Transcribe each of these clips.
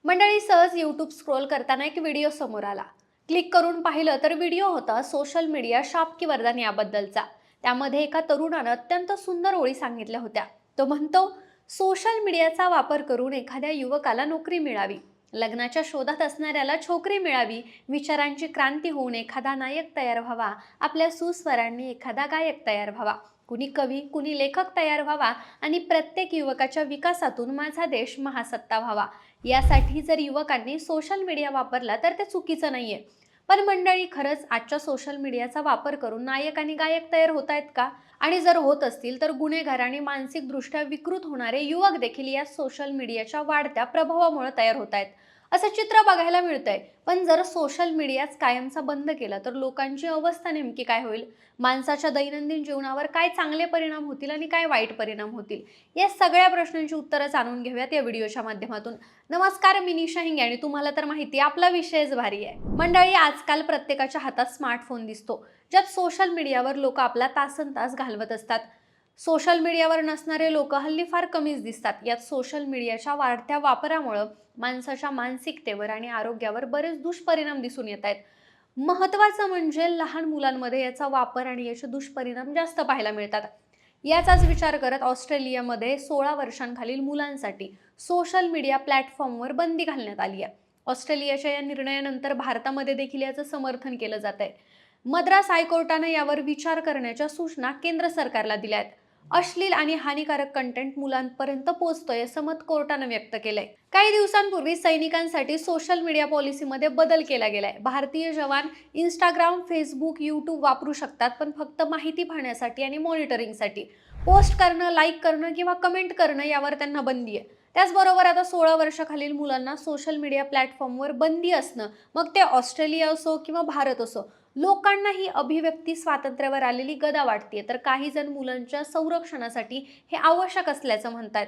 मंडळी सहज YouTube scroll करताना एक व्हिडिओ समोर आला. क्लिक करून पाहिलं तर व्हिडिओ होता सोशल मीडिया शाप की वरदान याबद्दलचा. त्यामध्ये एका तरुणानं अत्यंत सुंदर ओळी सांगितल्या होत्या. तो म्हणतो, सोशल मीडियाचा वापर करून एखाद्या युवकाला नोकरी मिळावी, लग्नाच्या शोधात असणाऱ्याला छोकरी मिळावी, विचारांची क्रांती होऊन एखादा नायक तयार व्हावा, आपल्या सुस्वरांनी एखादा गायक तयार व्हावा, कुणी कवी कुणी लेखक तयार व्हावा आणि प्रत्येक युवकाच्या विकासातून माझा देश महासत्ता व्हावा. यासाठी जर युवकांनी सोशल मीडिया वापरला तर ते चुकीचं नाहीये. पण मंडळी, खरंच आजच्या सोशल मीडियाचा वापर करून नायक आणि गायक तयार होत आहेत का? आणि जर होत असतील तर गुन्हेगार आणि मानसिकदृष्ट्या विकृत होणारे युवक देखील या सोशल मीडियाच्या वाढत्या प्रभावामुळे तयार होत आहेत, असं चित्र बघायला मिळतंय. पण जर सोशल मीडियाच कायमचा बंद केला तर लोकांची अवस्था नेमकी काय होईल? माणसाच्या दैनंदिन जीवनावर काय चांगले परिणाम होतील आणि काय वाईट परिणाम होतील? या सगळ्या प्रश्नांची उत्तरं जाणून घेऊयात या व्हिडिओच्या माध्यमातून. नमस्कार, मी निशा हिंगे आणि तुम्हाला तर माहिती आहे आपला विषयच भारी आहे. मंडळी, आजकाल प्रत्येकाच्या हातात स्मार्टफोन दिसतो, ज्यात सोशल मीडियावर लोक आपला तासनतास घालवत असतात. सोशल मीडियावर नसणारे लोक हल्ली फार कमीच दिसतात. यात सोशल मीडियाच्या वाढत्या वापरामुळे माणसाच्या मानसिकतेवर आणि आरोग्यावर बरेच दुष्परिणाम दिसून येत आहेत. महत्त्वाचं म्हणजे लहान मुलांमध्ये याचा वापर आणि याचे दुष्परिणाम जास्त पाहायला मिळतात. याचाच विचार करत ऑस्ट्रेलियामध्ये 16 वर्षांखालील मुलांसाठी सोशल मीडिया प्लॅटफॉर्मवर बंदी घालण्यात आली आहे. ऑस्ट्रेलियाच्या या निर्णयानंतर भारतामध्ये देखील याचं समर्थन केलं जात आहे. मद्रास हायकोर्टानं यावर विचार करण्याच्या सूचना केंद्र सरकारला दिल्या आहेत. अश्लील आणि हानिकारक कंटेंट मुलांपर्यंत पोहोचतोय असं मत कोर्टानं व्यक्त केलंय. काही दिवसांपूर्वी सैनिकांसाठी सोशल मीडिया पॉलिसीमध्ये बदल केला गेलाय. भारतीय जवान इंस्टाग्राम, फेसबुक, यूट्यूब वापरू शकतात, पण फक्त माहिती पाहण्यासाठी आणि मॉनिटरिंगसाठी. पोस्ट करणं, लाईक करणं किंवा कमेंट करणं यावर त्यांना बंदी आहे. त्याचबरोबर आता 16 वर्षाखालील मुलांना सोशल मीडिया प्लॅटफॉर्मवर बंदी असणं, मग ते ऑस्ट्रेलिया असो किंवा भारत असो, लोकांना ही अभिव्यक्ती स्वातंत्र्यावर आलेली गदा वाटते. तर काही जण मुलांच्या संरक्षणासाठी हे आवश्यक असल्याचं म्हणतात.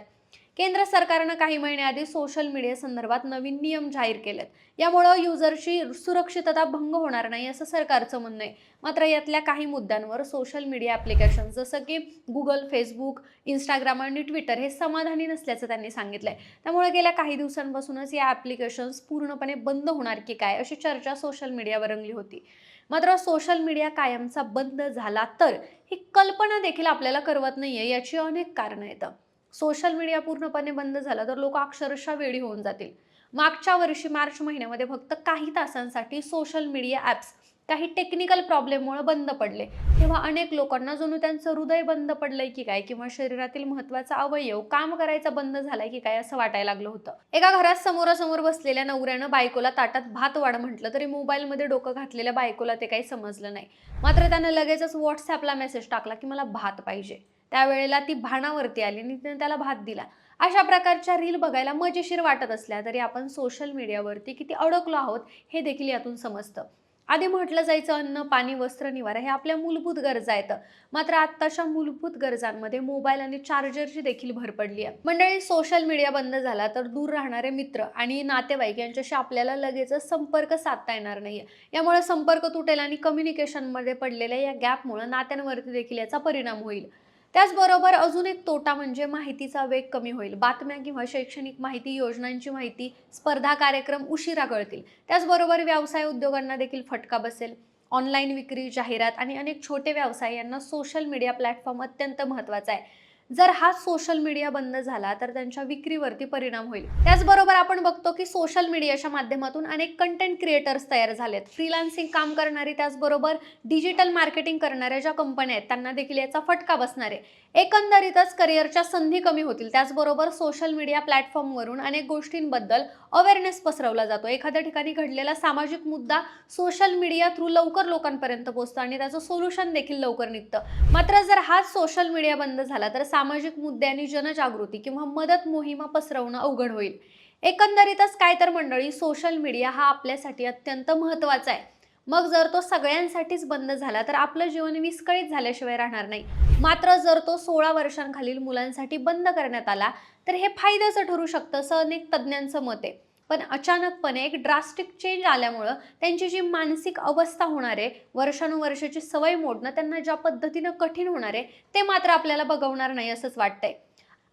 केंद्र सरकारनं काही महिन्याआधी सोशल मीडिया संदर्भात नवीन नियम जाहीर केलेत. यामुळे युजरची सुरक्षितता भंग होणार नाही असं सरकारचं म्हणणं आहे. मात्र यातल्या काही मुद्द्यांवर सोशल मीडिया ॲप्लिकेशन जसं की गुगल, फेसबुक, इंस्टाग्राम आणि ट्विटर हे समाधानी नसल्याचं त्यांनी सांगितलंय. त्यामुळे गेल्या काही दिवसांपासूनच या ॲप्लिकेशन्स पूर्णपणे बंद होणार की काय अशी चर्चा सोशल मीडियावर रंगली होती. मात्र सोशल मीडिया कायमचा बंद झाला तर ही कल्पना देखील आपल्याला करवत नाहीये. याची अनेक कारणं आहेत. सोशल मीडिया पूर्णपणे बंद झाला तर लोक अक्षरशः वेडी होऊन जातील. मागच्या वर्षी मार्च महिन्यामध्ये फक्त काही तासांसाठी सोशल मीडिया ॲप्स काही टेक्निकल प्रॉब्लेममुळे बंद पडले. तेव्हा अनेक लोकांना जणू त्यांचं हृदय बंद पडलंय की काय किंवा शरीरातील महत्त्वाचा अवयव काम करायचा बंद झालाय की काय असं वाटायला लागलं होतं. एका घरात समोरासमोर बसलेल्या नवऱ्यानं बायकोला ताटात भात वाढ म्हटलं तरी मोबाईलमध्ये डोकं घातलेल्या बायकोला ते काही समजलं नाही. मात्र त्यानं लगेचच व्हॉट्सॲपला मेसेज टाकला की मला भात पाहिजे. त्यावेळेला ती भानावरती आली आणि तिने त्याला भात दिला. अशा प्रकारच्या रील बघायला मजेशीर वाटत असल्या तरी आपण सोशल मीडियावरती किती अडकलो आहोत हे देखील यातून समजतं. आधी म्हटलं जायचं अन्न, पाणी, वस्त्र, निवारा हे आपल्या मूलभूत गरजा आहेत. मात्र आत्ताच्या मूलभूत गरजांमध्ये मोबाईल आणि चार्जरची देखील भर पडली आहे. मंडळी, सोशल मीडिया बंद झाला तर दूर राहणारे मित्र आणि नातेवाईक यांच्याशी आपल्याला लगेचच संपर्क साधता येणार नाहीये. यामुळे संपर्क तुटेल आणि कम्युनिकेशनमध्ये पडलेल्या या गॅपमुळे नात्यांवरती देखील याचा परिणाम होईल. त्याचबरोबर अजून एक तोटा म्हणजे माहितीचा वेग कमी होईल. बातम्या किंवा शैक्षणिक माहिती, योजनांची माहिती, स्पर्धा कार्यक्रम उशिरा कळतील. त्याचबरोबर व्यवसाय उद्योगांना देखील फटका बसेल. ऑनलाईन विक्री, जाहिरात आणि अनेक छोटे व्यवसाय यांना सोशल मीडिया प्लॅटफॉर्म अत्यंत महत्त्वाचा आहे. जर हा सोशल मीडिया बंद झाला तर त्यांच्या विक्रीवरती परिणाम होईल. त्याचबरोबर आपण बघतो की सोशल मीडियाच्या माध्यमातून अनेक कंटेंट क्रिएटर्स तयार झालेत. फ्रीलान्सिंग काम करणारी, त्याचबरोबर डिजिटल मार्केटिंग करणाऱ्या ज्या कंपन्या आहेत त्यांना देखील याचा फटका बसणार आहे. एकंदरीतच करिअरच्या संधी कमी होतील. त्याचबरोबर सोशल मीडिया प्लॅटफॉर्मवरून अनेक गोष्टींबद्दल अवेअरनेस पसरवला जातो. एखाद्या ठिकाणी घडलेला सामाजिक मुद्दा सोशल मीडिया थ्रू लवकर लोकांपर्यंत पोहोचतो आणि त्याचं सोल्युशन देखील लवकर निघतं. मात्र जर हा सोशल मीडिया बंद झाला तर सामाजिक मुद्दे आणि जनजागृती किंवा मदत मोहिमा पसरवणं अवघड होईल. एकंदरीतच काय तर मंडळी, सोशल मीडिया हा आपल्यासाठी अत्यंत महत्त्वाचा आहे. मग जर तो सगळ्यांसाठीच बंद झाला तर आपलं जीवन विस्कळीत झाल्याशिवाय राहणार नाही. मात्र जर तो 16 वर्षांखालील मुलांसाठी बंद करण्यात आला तर हे फायद्याचं ठरू शकतं असं अनेक तज्ज्ञांचं मत आहे. पण अचानकपणे एक ड्रास्टिक चेंज आल्यामुळं त्यांची जी मानसिक अवस्था होणार आहे, वर्षानुवर्षाची सवय मोडणं त्यांना ज्या पद्धतीनं कठीण होणार आहे ते मात्र आपल्याला बघवणार नाही असंच वाटतंय.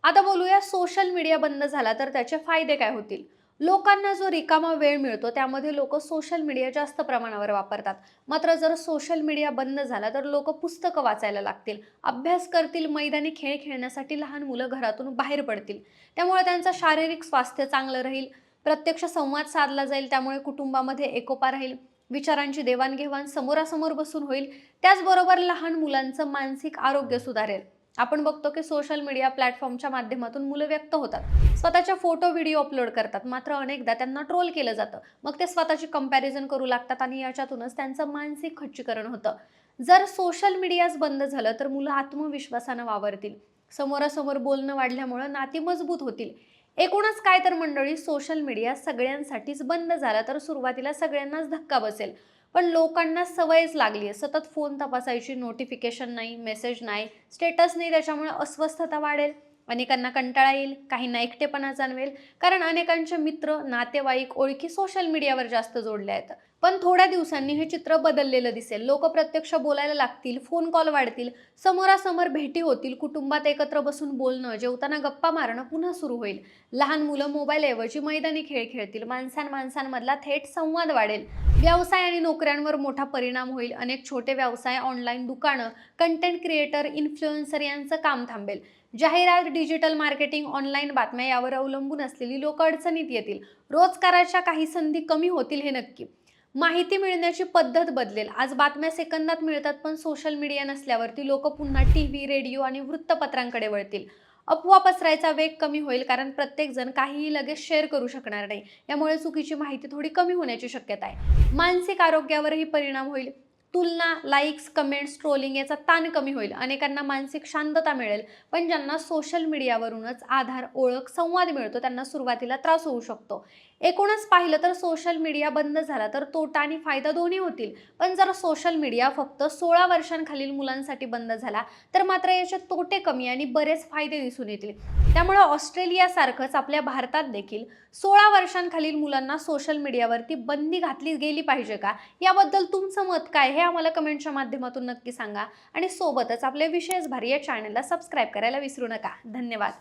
आता बोलूया, सोशल मीडिया बंद झाला तर त्याचे फायदे काय होतील. लोकांना जो रिकामा वेळ मिळतो त्यामध्ये लोक सोशल मीडिया जास्त प्रमाणावर वापरतात. मात्र जर सोशल मीडिया बंद झाला तर लोक पुस्तकं वाचायला लागतील, अभ्यास करतील, मैदानी खेळ खेळण्यासाठी लहान मुलं घरातून बाहेर पडतील. त्यामुळे त्यांचं शारीरिक स्वास्थ्य चांगलं राहील, प्रत्यक्ष संवाद साधला जाईल, त्यामुळे कुटुंबामध्ये एकोपा राहील, विचारांची देवाणघेवाण समोरासमोर बसून होईल. त्याचबरोबर लहान मुलांचं मानसिक आरोग्य सुधारेल. आपण बघतो की सोशल मीडिया प्लॅटफॉर्मच्या माध्यमातून मुलं व्यक्त होतात, स्वतःच्या फोटो व्हिडिओ अपलोड करतात. मात्र अनेकदा त्यांना ट्रोल केलं जातं, मग ते स्वतःची कंपॅरिझन करू लागतात आणि याच्यातूनच त्यांचं मानसिक खच्चीकरण होतं. जर सोशल मीडियाच बंद झालं तर मुलं आत्मविश्वासानं वावरतील, समोरासमोर बोलणं वाढल्यामुळे नाती मजबूत होतील. एकूणच काय तर मंडळी, सोशल मीडिया सगळ्यांसाठीच बंद झाला तर सुरुवातीला सगळ्यांनाच धक्का बसेल. पण लोकांना सवयच लागली आहे सतत फोन तपासायची, नोटिफिकेशन नाही, मेसेज नाही, स्टेटस नाही, त्याच्यामुळे अस्वस्थता वाढेल, अनेकांना कंटाळा येईल, काहींना एकटेपणा जाणवेल. कारण अनेकांचे मित्र, नातेवाईक, ओळखी सोशल मीडियावर जास्त जोडले आहेत. पण थोड्या दिवसांनी हे चित्र बदललेलं दिसेल. लोक प्रत्यक्ष बोलायला लागतील, फोन कॉल वाढतील, समोरासमोर भेटी होतील, कुटुंबात एकत्र बसून बोलणं, जेवताना गप्पा मारणं पुन्हा सुरू होईल. लहान मुलं मोबाईलऐवजी मैदानी खेळ खेळतील, माणसांमाणसांमधला थेट संवाद वाढेल. व्यवसाय आणि नोकऱ्यांवर मोठा परिणाम होईल. अनेक छोटे व्यवसाय, ऑनलाईन दुकानं, कंटेंट क्रिएटर, इन्फ्लुएन्सर यांचं काम थांबेल. जाहिरात, डिजिटल मार्केटिंग, ऑनलाईन बातम्या यावर अवलंबून असलेली लोक अडचणीत येतील. रोजगाराच्या काही संधी कमी होतील हे नक्की. माहिती मिळण्याची पद्धत बदलेल. आज बातम्या सेकंदात मिळतात, पण सोशल मीडिया नसल्यावरती लोक पुन्हा टीव्ही, रेडिओ आणि वृत्तपत्रांकडे वळतील. अफवा पसरायचा वेग कमी होईल, कारण प्रत्येकजण काहीही लगेच शेअर करू शकणार नाही. यामुळे चुकीची माहिती थोडी कमी होण्याची शक्यता आहे. मानसिक आरोग्यावरही परिणाम होईल. तुलना, लाईक्स, कमेंट्स, ट्रोलिंग याचा ताण कमी होईल. अनेकांना मानसिक शांतता मिळेल. पण ज्यांना सोशल मीडियावरूनच आधार, ओळख, संवाद मिळतो त्यांना सुरुवातीला त्रास होऊ शकतो. एकूणच पाहिलं तर सोशल मीडिया बंद झाला तर तोटा आणि फायदा दोन्ही होतील. पण जर सोशल मीडिया फक्त 16 वर्षांखालील मुलांसाठी बंद झाला तर मात्र याचे तोटे कमी आणि बरेच फायदे दिसून येतील. त्यामुळे ऑस्ट्रेलियासारखंच आपल्या भारतात देखील 16 वर्षांखालील मुलांना सोशल मीडियावरती बंदी घातली गेली पाहिजे का, याबद्दल तुमचं मत काय हे आम्हाला कमेंटच्या माध्यमातून नक्की सांगा. आणि सोबतच आपल्या विशेष भारी या चॅनलला सबस्क्राईब करायला विसरू नका. धन्यवाद.